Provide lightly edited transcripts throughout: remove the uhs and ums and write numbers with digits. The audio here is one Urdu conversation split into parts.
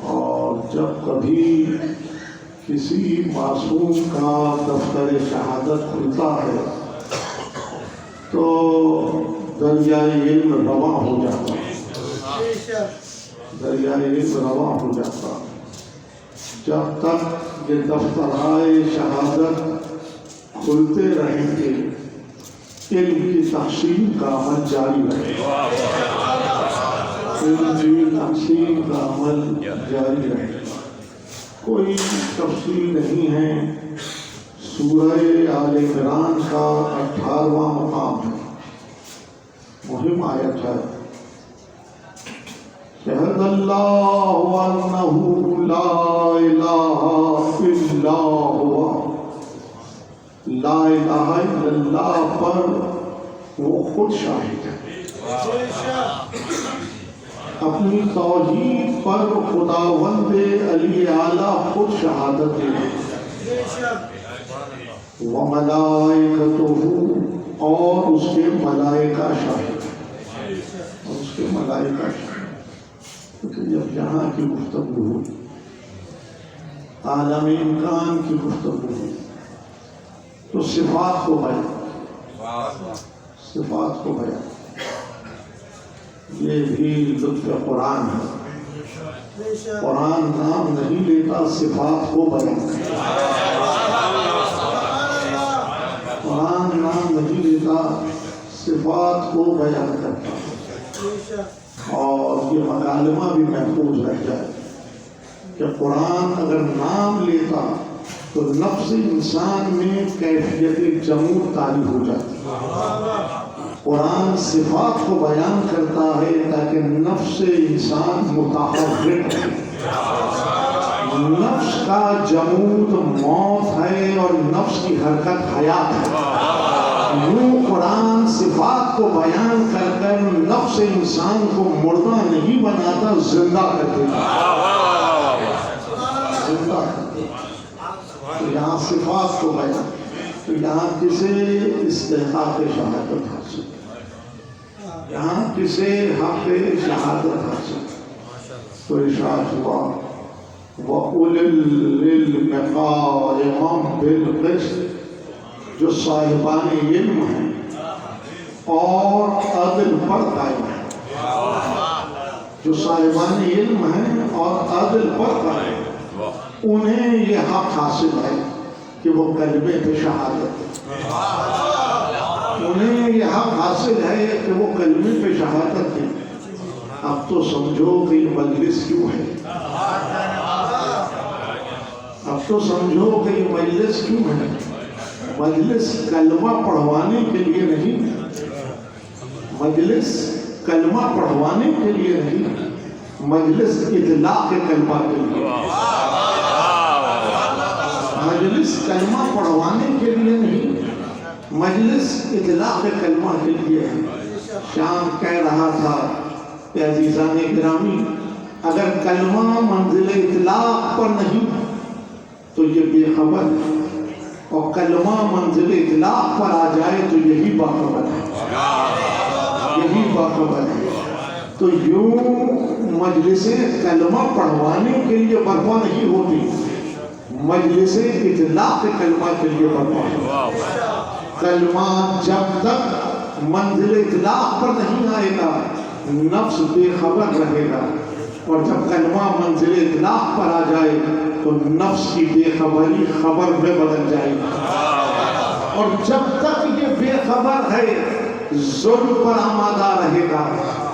اور جب کبھی کسی معصوم کا دفتر شہادت کھلتا ہے تو دریائے علم رواں ہو جاتا، دریائے علم رواں ہو جاتا۔ جب تک یہ دفترائے شہادت کھلتے رہیں گے علم کی تقسیم کا عمل جاری رہے گا، علم کی تقسیم کا عمل جاری رہے گا۔ کوئی تفصیل نہیں ہے، سورہ آل عمران کا 18واں مقام ہے، مہم آیت ہے۔ شہد اللہ انہ لا الہ الا ہوا، لا الہ الا اللہ پر وہ خود شاہد ہے، اپنی توحید پر خداوند علی اعلیٰ خود شہادت دے، وملائکتہ اور اس کے ملائکہ شاہد، اس کے ملائکہ شاہد۔ کیونکہ جب یہاں کی گفتگو ہوئی، عالم امکان کی گفتگو ہوئی، تو صفات کو بیان، صفات کو بیان، یہ بھی لطف قرآن ہے۔ قرآن نام نہیں لیتا، صفات کو بیان کرتا، قرآن نام نہیں لیتا، صفات کو بیان کرتا۔ اور یہ مکالمہ بھی محفوظ رہ جائے کہ قرآن اگر نام لیتا تو نفس انسان میں کیفیت جمود طاری ہو جاتی۔ قرآن صفات کو بیان کرتا ہے تاکہ نفس انسان متحرک ہے۔ نفس کا جمود موت ہے اور نفس کی حرکت حیات ہے۔ یوں قرآن صفات کو بیان کر کر نفس انسان کو مردہ نہیں بناتا، زندہ کر دیتا، زندہ کر دیتا۔ تو یہاں صفات کو بیان، تو یہاں کسے استحقاق شہادت حاصل، یہاں کسے حق شہادت حاصل، تو ارشاد ہوا وَأُولِي الْعِلْمِ قَائِمًا بِالْقِسْطِ، جو صاحبان علم ہیں اور عدل پر قائم ہیں، جو صاحبان علم ہیں اور عدل پر قائم ہیں، انہیں یہ حق حاصل ہے کہ وہ کلمے پہ شہادت دیں، انہیں یہ حق حاصل ہے کہ وہ کلمے پہ شہادت دیں۔ اب تو سمجھو کہ یہ مجلس کیوں ہے، اب تو سمجھو کہ یہ مجلس کیوں ہے۔ مجلس کلمہ پڑھوانے کے لیے نہیں، مجلس کلمہ پڑھوانے کے لیے نہیں، مجلس اطلاق کلمہ کے لیے، مجلس کلمہ پڑھوانے کے لیے نہیں، مجلس اطلاق کلمہ کے لیے ہے۔ شام کہہ رہا تھا کہ عزیزان گرامی، اگر کلمہ منزل اطلاق پر نہیں تو یہ بے خبر ہے، اور کلمہ منزل اطلاق پر آ جائے تو یہی باخبر ہے، یہی باخبر ہے۔ تو یوں مجلس کلمہ پڑھوانے کے لیے برپا نہیں ہوتی، مجلس اطلاق کلمہ کے لیے برپا ہوتی۔ کلمہ جب تک منزل اطلاق پر نہیں آئے گا نفس بے خبر رہے گا، اور جب کلمہ منزل اطلاق پر آ جائے تو نفس کی بے خبری خبر میں بدل جائے گی۔ اور جب تک یہ بے خبر ہے ظلم پر آمادہ رہے گا،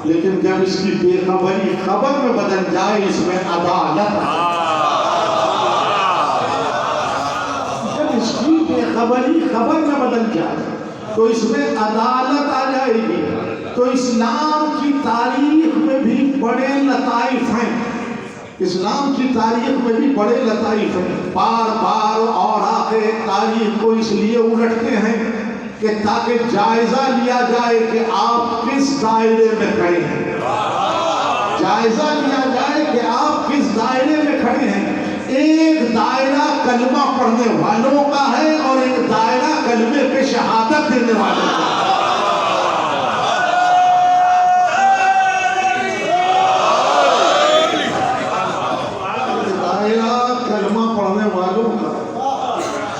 لیکن جب اس کی بے خبری خبر میں بدل جائے اس میں عدالت ہے۔ جب اس کی بے خبری خبر میں بدل جائے تو اس میں عدالت آ جائے گی۔ تو اسلام کی تاریخ میں بھی بڑے لطائف ہیں، اسلام کی تاریخ میں بھی بڑے لطائف ہیں. بار بار اور آخر تاریخ کو اس لیے الٹتے ہیں کہ تاکہ جائزہ لیا جائے کہ آپ کس دائرے میں کھڑے ہیں. جائزہ لیا جائے کہ آپ کس دائرے میں کھڑے ہیں. ایک دائرہ کلمہ پڑھنے والوں کا ہے اور ایک دائرہ کلمے پہ شہادت دینے والوں کا ہے.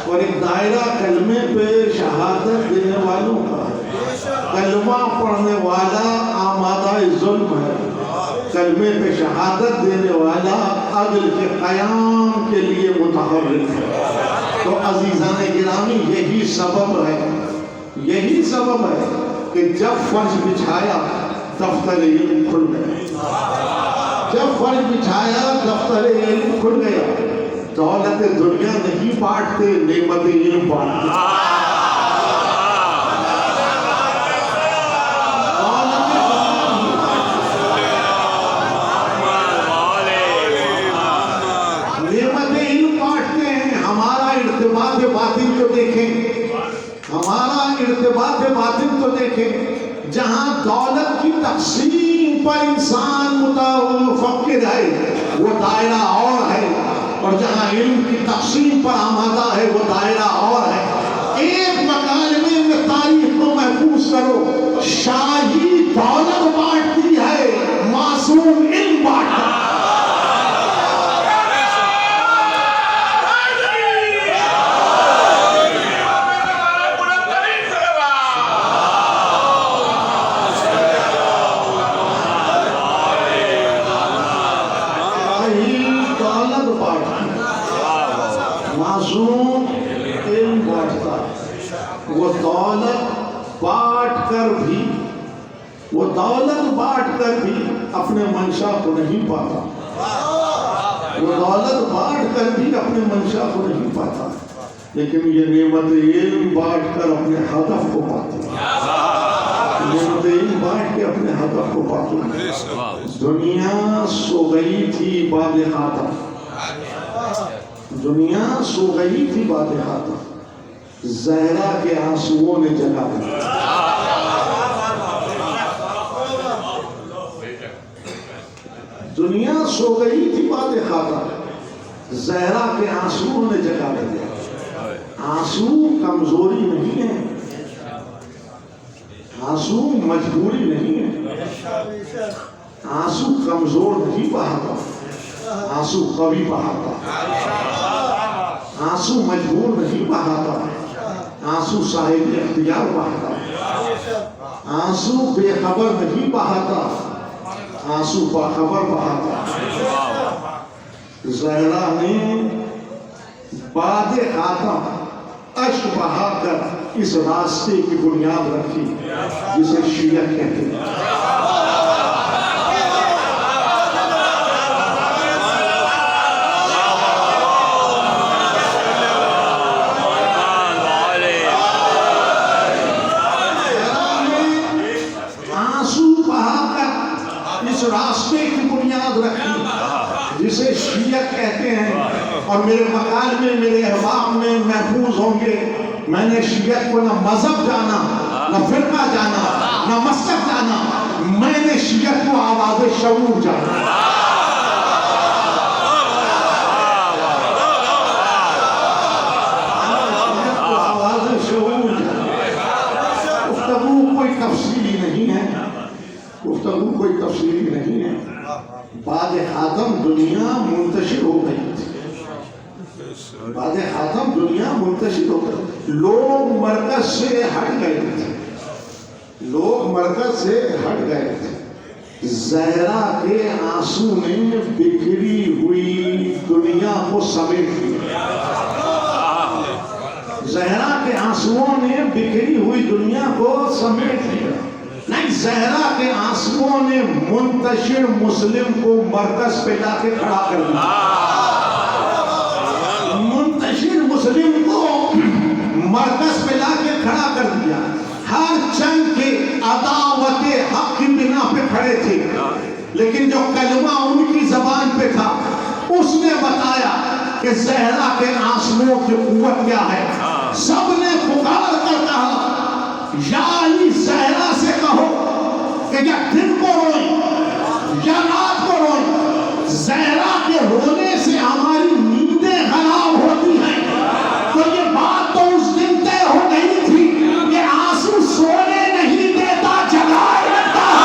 اور ایک دائرہ کلمے پہ شہادت دینے والوں کا ہے. کلمہ پڑھنے والا آمادہ ظلم ہے, کلمے پہ شہادت دینے والا عدل کے قیام کے لیے متحرک ہے. تو عزیزان گرامی یہی سبب ہے کہ جب فرش بچھایا دفتر علم کھل گیا. جب فرش بچھایا دفتر علم کھل گیا. دولت دنیا نہیں بانٹتے, نعمت علم بانٹتے. نعمت علم بانٹتے ہیں. ہمارا ارتباط باطن تو دیکھیں, ہمارا ارتباط باطن تو دیکھیں. جہاں دولت کی تقسیم پر انسان متفکر ہے وہ دائرہ اور ہے, اور جہاں علم کی تقسیم پر آمادہ ہے وہ دائرہ اور ہے. ایک مکالمے میں تاریخ کو محفوظ کرو, شاہی دولت بانٹتی ہے, معصوم علم بانٹتا ہے. معصوم علم بانٹتا. وہ دولت بانٹ کر بھی اپنے منشا کو نہیں پاتا. وہ دولت بانٹ کر بھی اپنے منشا کو نہیں پاتا, لیکن یہ نعمت علم بانٹ کر اپنے ہدف کو پاتا. نعمت علم بانٹ کے اپنے ہدف کو پاتا. دنیا سو گئی تھی باد خاتم, دنیا سو گئی تھی باد خاتم, زہرا کے آنسوؤں نے جگا دی. دنیا سو گئی تھی باد خاتم, زہرا کے آنسوؤں نے جگا دیا. آنسو کمزوری نہیں ہے, آنسو مجبوری نہیں ہے. آنسو کمزور نہیں بہاتا, آنسو قوی بہاتا. آنسو مجبور نہیں بہاتا, آنسو صاحب اختیار بہاتا. آنسو بے خبر نہیں بہاتا, آنسو باخبر بہاتا. زہرا نے باد خاتم اشک بہا کر اس راستے کی بنیاد رکھی جسے شیعہ کہتے ہیں. راستے کی بنیاد رکھی جسے شیعت کہتے ہیں, اور میرے مقال میں میرے احباب میں محفوظ ہوں گے. میں نے شیعت کو نہ مذہب جانا, نہ فرقہ جانا, نہ مسلک جانا, میں نے شیعت کو آواز شعور جانا. آواز شعور جانا. گفتگو کوئی تفصیلی نہیں ہے, گفتگو کوئی تفصیلی نہیں ہے. بعد خاتم دنیا منتشر ہو گئی تھی. بعد خاتم دنیا منتشر ہو گئی. لوگ مرکز سے ہٹ گئے تھے, لوگ مرکز سے ہٹ گئے تھے. زہرا کے آنسو نے بکھری ہوئی دنیا کو سمیٹ لیا. زہرا کے آنسوؤں نے بکھری ہوئی دنیا کو سمیٹ لیا. نہیں, زہرا کے آنسوؤں نے منتشر مسلم کو مرکز پہ لا کے کھڑا کر دیا. منتشر مسلم کو مرکز پہ لا کے کھڑا کر دیا. ہر جنگ کے عداوت حق کی بنا پہ کھڑے تھے, لیکن جو کلمہ ان کی زبان پہ تھا اس نے بتایا کہ زہرا کے آنسوؤں کی قوت کیا ہے. سب نے پکار کر کہا یا علی زہرا سے کہو کہ یا دن کو روئی یا رات کو روئی, زہرا کے رونے سے ہماری نیندیں خراب ہوتی ہیں. تو یہ بات تو اس دن طے ہو گئی تھی کہ آنسو سونے نہیں دیتا, جگائے رکھتا ہے.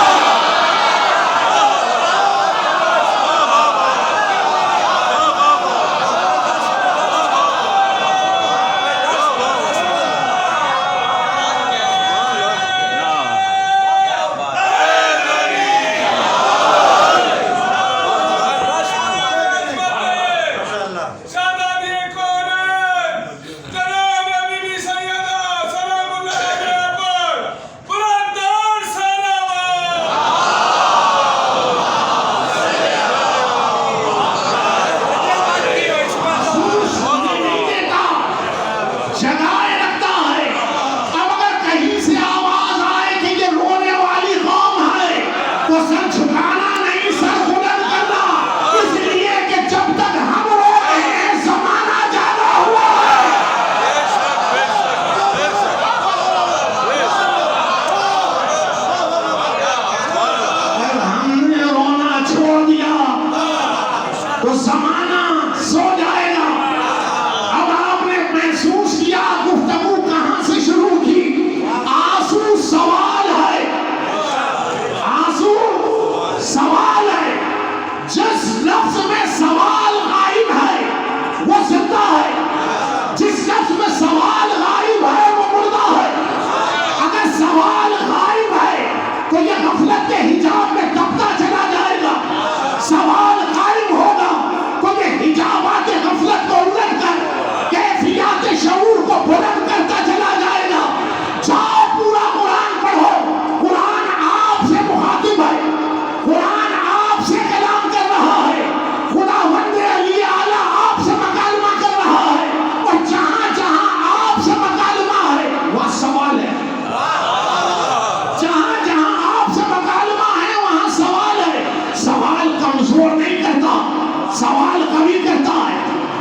سوال کبھی کرتا ہے,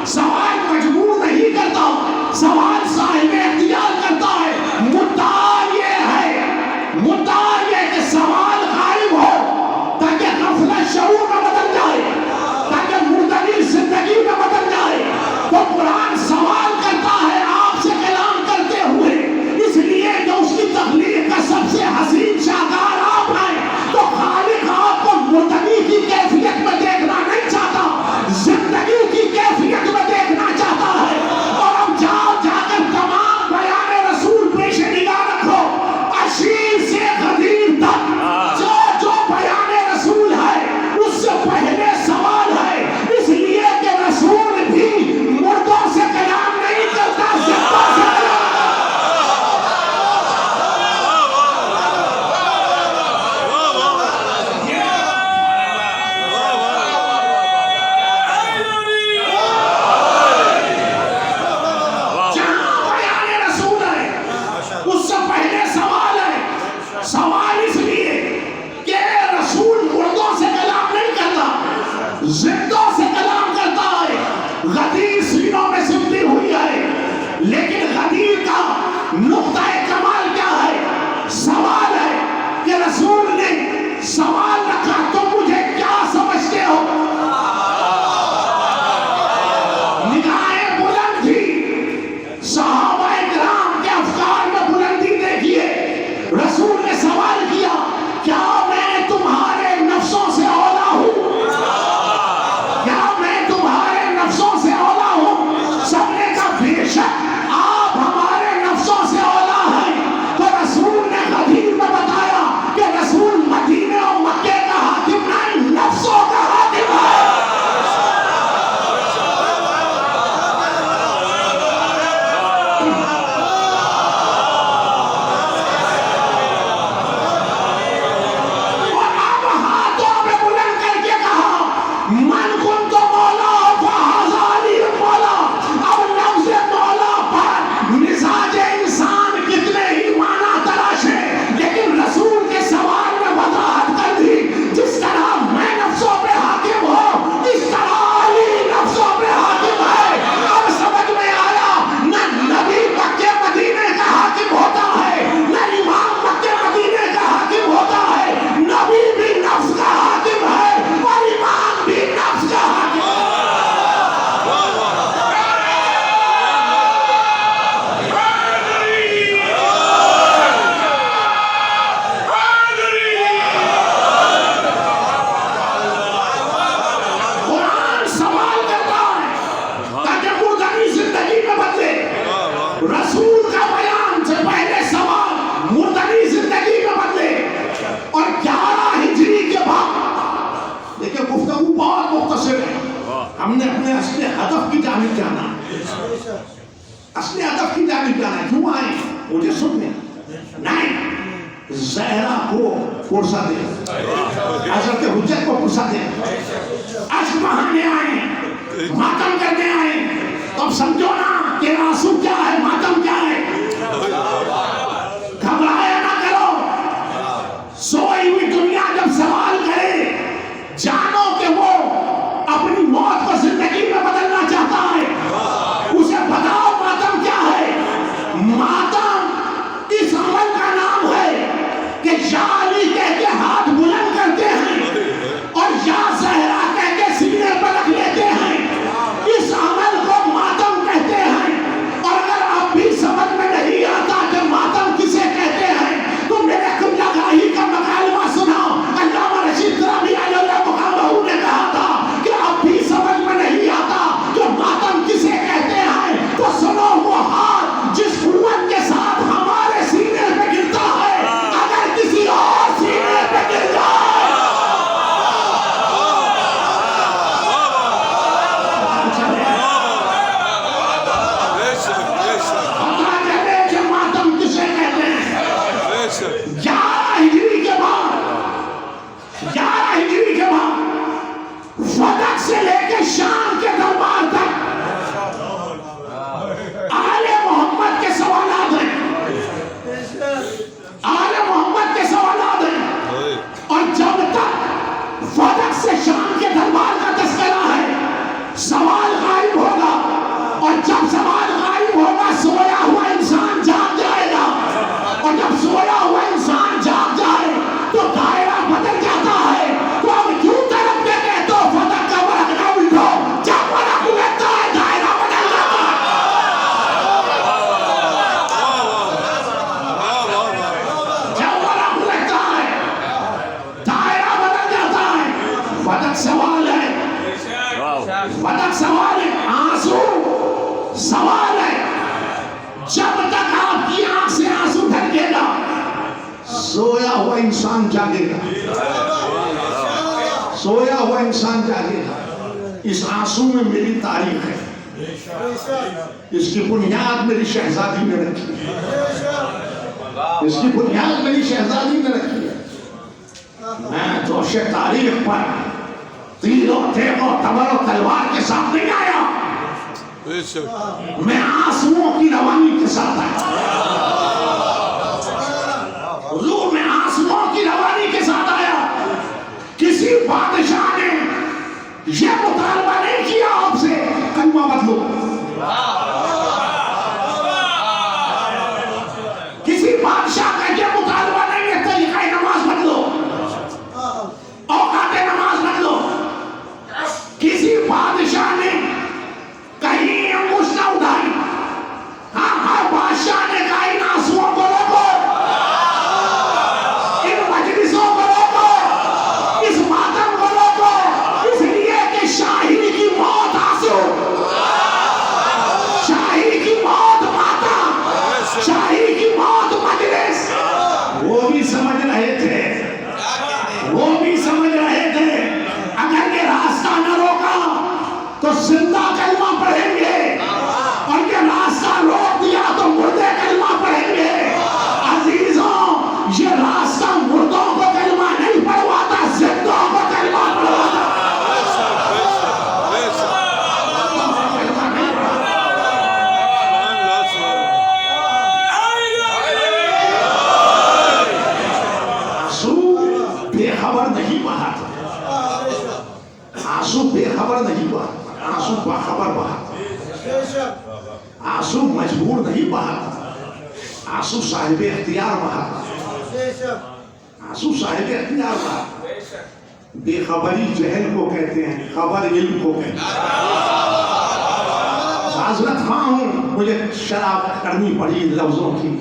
سوال مجبور نہیں کرتا, سوال صاحب اختیار کرتا ہے. مدعا یہ کہ سوال غائب ہو تاکہ غفلت شعور میں بدل جائے, تاکہ مردگی زندگی میں بدل جائے. تو قرآن سوال کرتا ہے آپ سے کلام کرتے ہوئے, اس لیے کہ اس کی تخلیق کا سب سے حسین شاہکار آپ ہیں. تو خالق آپ کو مردگی کی کیفیت میں دیکھنا نہیں چاہتا, زندگی کی کیفیت میں دیکھنا چاہتا ہے. اور اب جا کر اصل ہدف کی جانب جانا، اصل ہدف کی جانب جانا. کیوں آئے؟ مجھے سننے نہیں. زہرا کو پرسا دے، حضرت حجت کو پرسا دے. اشک بہانے آئے، ماتم کرنے آئے، تب سمجھو نا کہ آنسو کیا ہے، ماتم کیا ہے. گھبرایا نہ کرو. سوئی ہوئی دنیا جب سوال کرے، جانو کہ وہ اپنی موت کو زندگی میں بدلنا چاہتا ہے. اسے بتاؤ ماتم کیا ہے. ماتم اس عمل کا نام ہے کہ یا علی کہہ کے ہاتھ بلند کرتے ہیں اور یا زہرا کہہ کے سینے پر رکھ لیتے ہیں. اس عمل کو ماتم کہتے ہیں. اور اگر اب بھی سمجھ میں نہیں آتا کہ ماتم کسے کہتے ہیں تو میرے قبلہ گاہی کا مکالمہ سناؤ. علامہ رشید گرامی علیہ اللہ مقامہ نے کہا تھا کہ اب بھی سمجھ میں نہیں آتا کہ ماتم کسے کہتے ہیں تو سنو وہ ہاتھ جس قوت کے ساتھ ہمارے سینے پہ گرتا ہے اگر کسی اور سینے پہ گر جائے پتا چلے کہ ماتم کسے کہتے ہیں. 11 ہجری کے بعد 11 ہجری کے بعد فدق سے لے کے شام کے دربار تک آل محمد کے سوالات ہیں. آل محمد کے سوالات ہیں. اور جب تک فدق سے شام کے دربار کا تذکرہ ہے سوال غائب ہوگا. اور جب سوال غائب ہوگا سویا ہوا انسان جاگ جائے گا. اور جب سویا ہوا انسان جاگ جائے تو دائرہ بدل جاتا ہے. تو اب کیوں طرف کے کہتے ہو فدق کا ورق نہ الٹو. جب ورق الٹتا ہے دائرہ بدل جاتا ہے. جب ورق الٹتا ہے دائرہ بدل جاتا ہے. فدق سوال ہے، فدق سوال ہے. آنسو سوال ہے. جب تک آپ کی آنکھ سے آنسو ڈھلکے گا سویا ہوا انسان جاگے گا. سویا ہوا انسان جاگے گا. اس آنسو میں میری تاریخ ہے. اس کی بنیاد میری شہزادی نے رکھی ہے. اس کی بنیاد میری شہزادی نے رکھی ہے. میں جوش تاریخ پر تیر و تیغ و تبر و تلوار کے ساتھ نہیں آیا. میں آنسوؤں کی روانی کے ساتھ آیا. حضور میں آنسوؤں کی روانی کے ساتھ آیا. کسی بادشاہ نے یہ مطالبہ نہیں کیا آپ سے کلمہ بدلو. کسی بادشاہ کا یہ مطالبہ نہیں ہے طریقہ نماز بدلو، اوقات نماز بدلو. کسی بادشاہ نے کہیں انگوش نہ اٹھائی. ہاں ہر بادشاہ نے کہا ان آنسوؤں کو روکو، ان مجلسوں کو روکو، اس ماتم کو روکو. اس لیے کہ شاہی کی موت آنسو، شاہی کی موت ماتم، شاہی کی موت مجلس. وہ بھی سمجھ رہے تھے، وہ بھی سمجھ رہے تھے اگر یہ راستہ نہ روکا تو زندہ کلمہ پڑھیں گے اور یہ راستہ روک دیا تو مردے کلمہ پڑھیں گے. عزیزوں یہ راستہ مردوں کو کلمہ نہیں پڑھواتا، زندوں کو کلمہ پڑھواتا. آنسو بے خبر نہیں بہا تھا. آنسو بے خبر نہیں بہا. آنسو باخبر بہا. آنسو مجبور نہیں بہا. آنسو صاحب اختیار بہا. آنسو صاحب اختیار بہا. بے خبری جہل کو کہتے ہیں، خبر علم کو کہتے ہیں. معذرت خواہ ہوں مجھے شراب کرنی پڑی لفظوں کی.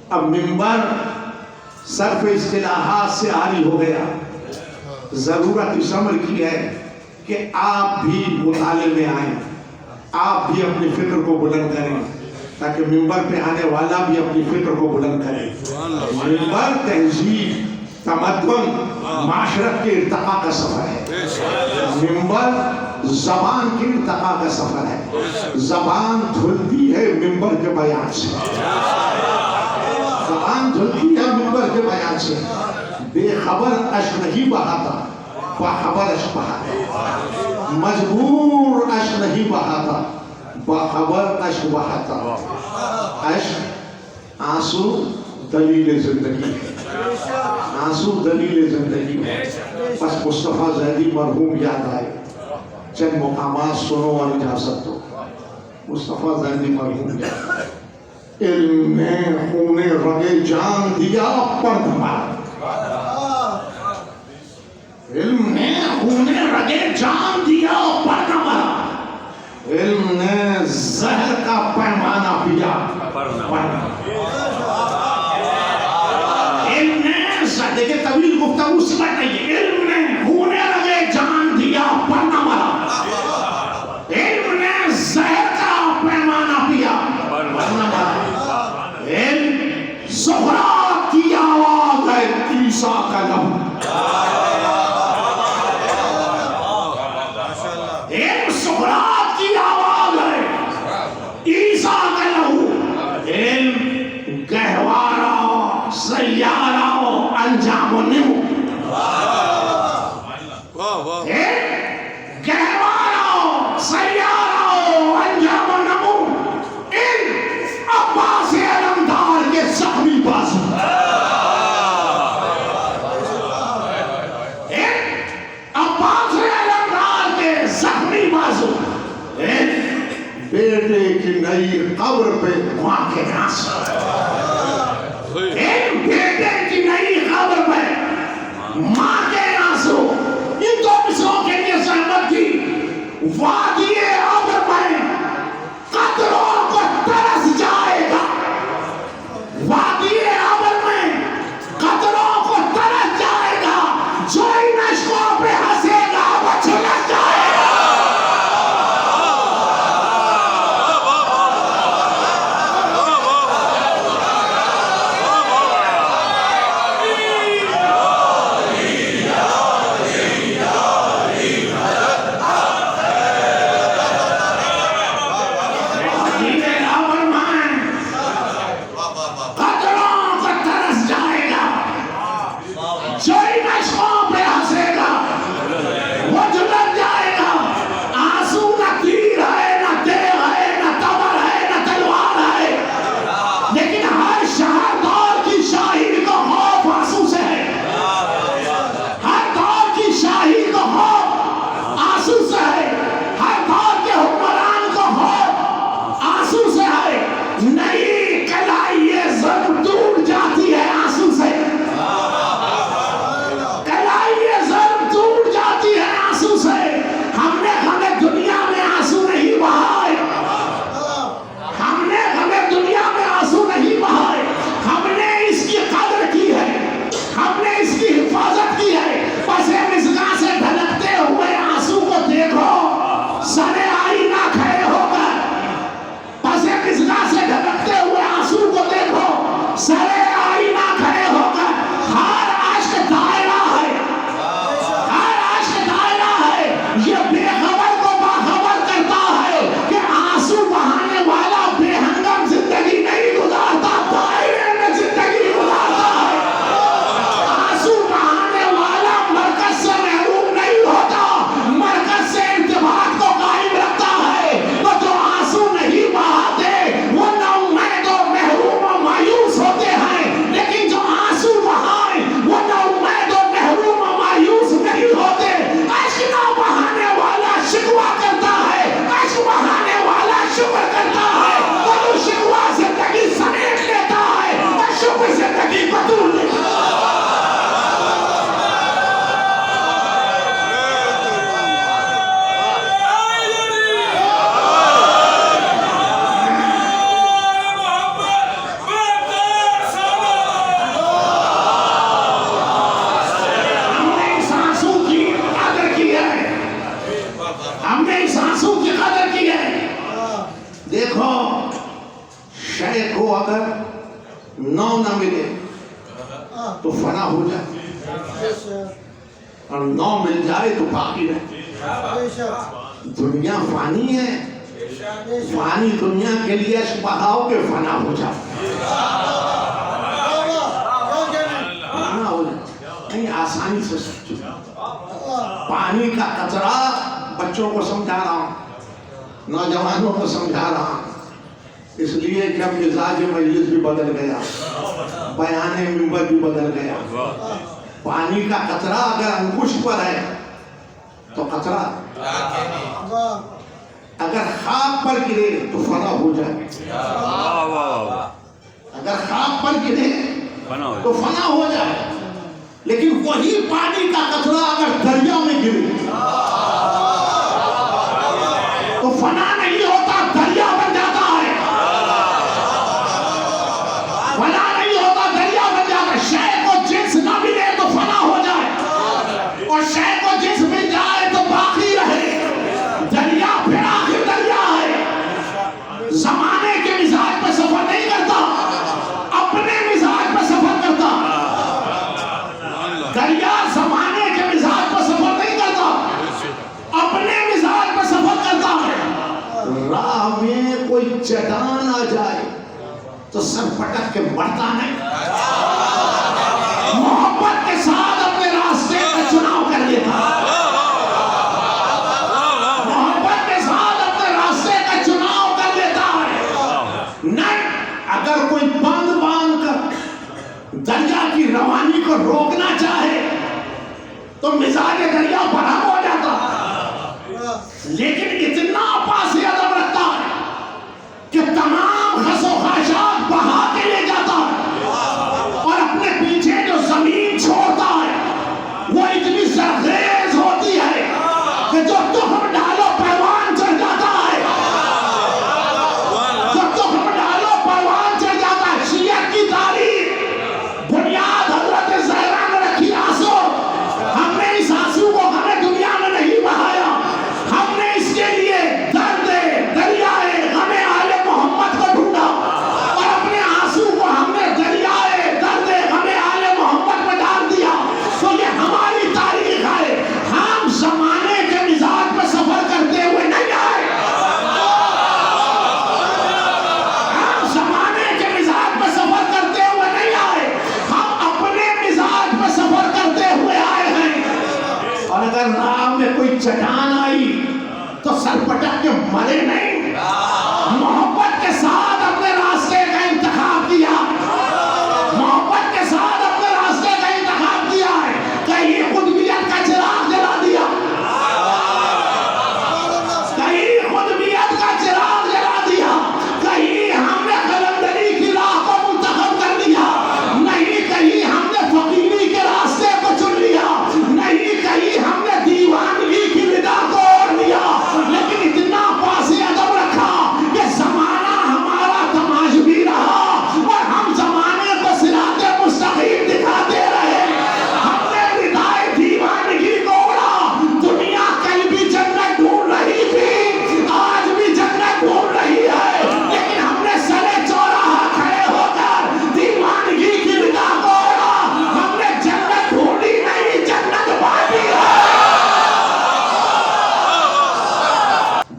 اب منبر صرف اصطلاحات سے عاری ہو گیا. ضرورت اس عمر کی ہے کہ آپ بھی مطالعے میں آئیں، آپ بھی اپنی فکر کو بلند کریں تاکہ منبر پہ آنے والا بھی اپنی فکر کو بلند کرے. منبر تہذیب، تمدن، معاشرت کے ارتقاء کا سفر ہے. منبر زبان کی ارتقا کا سفر ہے. زبان دھلتی ہے منبر کے بیان سے. زبان دھلتی ہے منبر کے بیان سے. بے خبر اشک نہیں بہاتا, باخبر اشک بہاتا. مجبور اشک نہیں بہاتا, باخبر اشک بہاتا. اشک آنسو دلیل زندگی ہے. آنسو دلیل زندگی ہے. بس مصطفیٰ زیدی مرحوم یاد آئے, چند مقامات سنو اور اجازت دو. مصطفیٰ زیدی مرحوم یاد آئے. علم نے خون رگے جان دیا پر دھمارا. علم نے خون رگے جان دیا پر نہ مرا. علم نے زہر کا پیمانہ پیا پر نہ مرا. علم نے دیکھیں طویل گفتگو سمجھ نہیں. علم نے خون رگے جان دیا پر نہ مرا. علم نے زہر کا پیمانہ پیا پر نہ مرا. علم زہرا کی آواز ہے عیسیٰ کا لہو. علم زہرا کی آواز ہے عیسیٰ کا لہو. علم گہوارہ سیارہ انجام و نمو. گہوارہ سیارہ انجام و نمو. علم عباس علمدار کے زخمی بازو. علم عباس علمدار کے زخمی بازو. علم بیٹے کی نئی قبر پہ ماں کے آنسو. علم بیٹے کی نئی قبر پہ ماں کے آنسو. ان دو مصروں کے لیے زحمت کی. وادی عبر میں قطروں کو ترس جائے گا. وادی عبر میں قطروں کو ترس جائے گا. جو ان اشکوں پہ ہنسے گا وہ جھلس جائے گا. نو نہ ملے تو فنا ہو جائے اور نو مل جائے تو باقی رہے. دنیا فانی ہے، فانی دنیا کے لیے عشق بہاؤ کہ فنا ہو جاؤ، فنا ہو جاؤ، نہیں آسانی سے سوچو۔ پانی کا قطرہ بچوں کو سمجھا رہا ہوں، نوجوانوں کو سمجھا رہا ہوں، اس لیے کہ اب مزاج مجلس بھی بدل گیا، بیان منبر بھی بدل گیا۔ پانی کا قطرہ اگر انگوش پر ہے تو قطرہ، اگر خاک پر گرے تو فنا ہو جائے، اگر خاک پر گرے تو فنا ہو جائے، لیکن وہی پانی کا قطرہ اگر دریا میں گرے تو فنا نہیں ہوتا، دریا بن جاتا ہے، فنا نہیں ہوتا، دریا بن جاتا ہے۔ شے کو جنس نہ ملے تو فنا ہو جائے، اور شے کو جنس مل جائے تو باقی رہے۔ دریا پھر آخر دریا ہے، زمانے کے مزاج پہ سفر نہیں کرتا، اپنے مزاج پہ سفر کرتا۔ دریا زمانے کے مزاج پہ سفر نہیں کرتا، اپنے مزاج پہ سفر کرتا ہے۔ راہ میں کوئی چٹان آ جائے تو سر پٹک کے مرتا نہیں، محبت کے ساتھ اپنے راستے کا چناؤ کر لیتا، محبت کے ساتھ اپنے راستے کا چناؤ کر لیتا ہے۔ نہیں، اگر کوئی باندھ کر دریا کی روانی کو روکنا چاہے تو مزاج دریا برہم ہو جاتا، لیکن اتنا پاس ادب رکھتا ہے کہ تمام خس و خاشاک بہا کے لے جاتا ہے، اور اپنے پیچھے جو زمین چھوڑتا ہے وہ اتنی زرخیز ہوتی ہے کہ جو تخم ڈالو پروان چڑھ جاتا ہے، جو تخم ڈالو پروان چڑھ جاتا ہے۔ شیعہ کی تاریخ بنیاد حضرت زہرا نے رکھی آنسو، ہم نے اس آنسو کو ہمیں دنیا میں نہیں بہایا، ہم نے اس کے لیے درد دریائے غم آل محمد کو ڈھونڈا، اور اپنے آنسو کو ہم نے دریائے درد غم آل محمد میں ڈال دیا۔ تو یہ ہماری تاریخ ہے، ہم زمانے کے مزاج پہ سفر کرتے ہوئے نہیں آئے، ہم زمانے کے مزاج پہ سفر کرتے ہوئے نہیں آئے، ہم اپنے مزاج پہ سفر کرتے ہوئے آئے ہیں۔ اور اگر راہ میں کوئی چٹان آئی تو سر پٹک کے مرے نہیں، محبت کے ساتھ اپنے راستے کا انتخاب کیا، محبت کے ساتھ اپنے راستے کا انتخاب کیا ہے۔ کہیں خودبیت کا چراغ جلا دیا، کہیں خودبیت کا چراغ جلا دیا، کہیں ہم نے قلندری کی راہ کو منتخب کر لیا، نہیں کہیں ہم نے فقیری کے راستے کو چن لیا، نہیں کہیں ہم نے دیوانگی کی ندا کو اوڑھ لیا، لیکن اتنا پاس ادب رکھا کہ زمانہ ہمارا تماشبی رہا، اور ہم زمانے کو صراط مستقیم دکھاتے رہے۔ ہم نے ردائے دیوانگی کو اوڑھا، دنیا کل بھی جنت ڈھونڈ رہی تھی، آج بھی جنت ڈھونڈ رہی ہے، لیکن ہم نے سرے چوراہا کھڑے ہو کر دیوانگی کی ردا کو اوڑھا، ہم نے جنت ڈھونڈی نہیں، جنت بانٹی ہے۔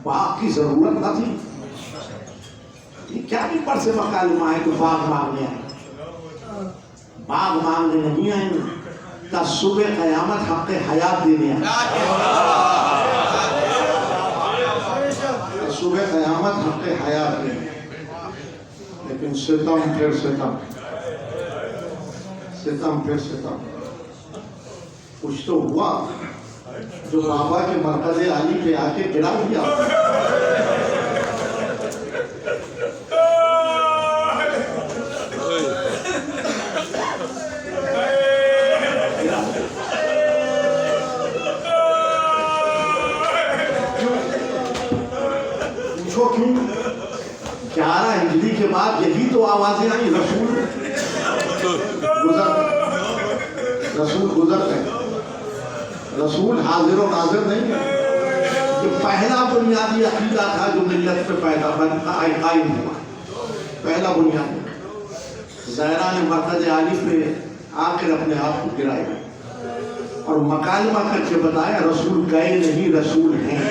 باغ کی ضرورت نہ تھی، یہ کیا بھی پر سے مکالمہ ہے تو باغ مانگنے آئے، باغ مانگنے نہیں آئے، تصوب قیامت حق حیات دینے آئے، تصوب قیامت حق حیات دینے آئے۔ لیکن ستم پھر ستم، ستم پھر ستم، کچھ تو ہوا جو بابا کے مرکز عالی پہ آ کے گرا دیا۔ پوچھو کیوں؟ 11 ہجری کے بعد یہی تو آوازیں آئی، رسول گزر گئے، رسول حاضر و ناظر نہیں ہے۔ یہ پہلا بنیادی عقیدہ تھا جو ملت پہ پیدا قائم ہوا، پہلا بنیادی۔ زہرا نے مرکز عالی پہ آ کر اپنے آپ کو گرایا اور مکالمہ کر کے بتایا رسول گئے نہیں، رسول ہیں۔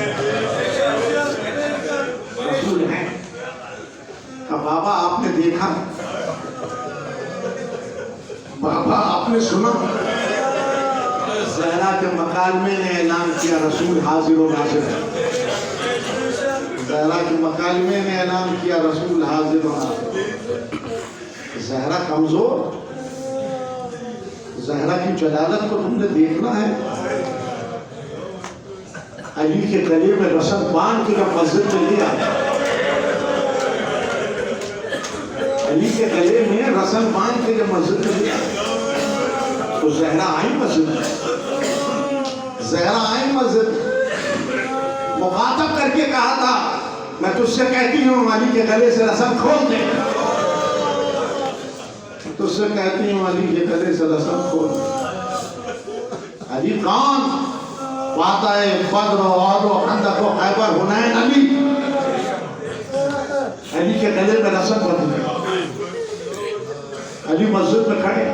بابا آپ نے دیکھا، بابا آپ نے سنا، زہرا کے مکالمے نے اعلان کیا رسول حاضر و ناظر ہے۔ زہرا کے مکالمے نے اعلان کیا رسول حاضر و ناظر۔ زہرا کمزور، زہرا کی جلالت کو تم نے دیکھنا ہے۔ علی کے گلے میں رسن باندھ کے جب مسجد میں لیا، علی کے گلے میں رسن باندھ کے جب مسجد میں لیا تو زہرا آئی مسجد میں، زہرا آئی مسجد، مخاطب کر کے کہا تھا میں تجھ سے کہتی ہوں علی کے گلے سے رسن کھول دے، تجھ سے کہتی ہوں علی کے گلے سے رسن کھول دے۔ علی کون؟ فاتح بدر و احد و خندق و خیبر حنین علی، علی کے گلے میں رسن بندھ گئی۔ علی مسجد میں کھڑے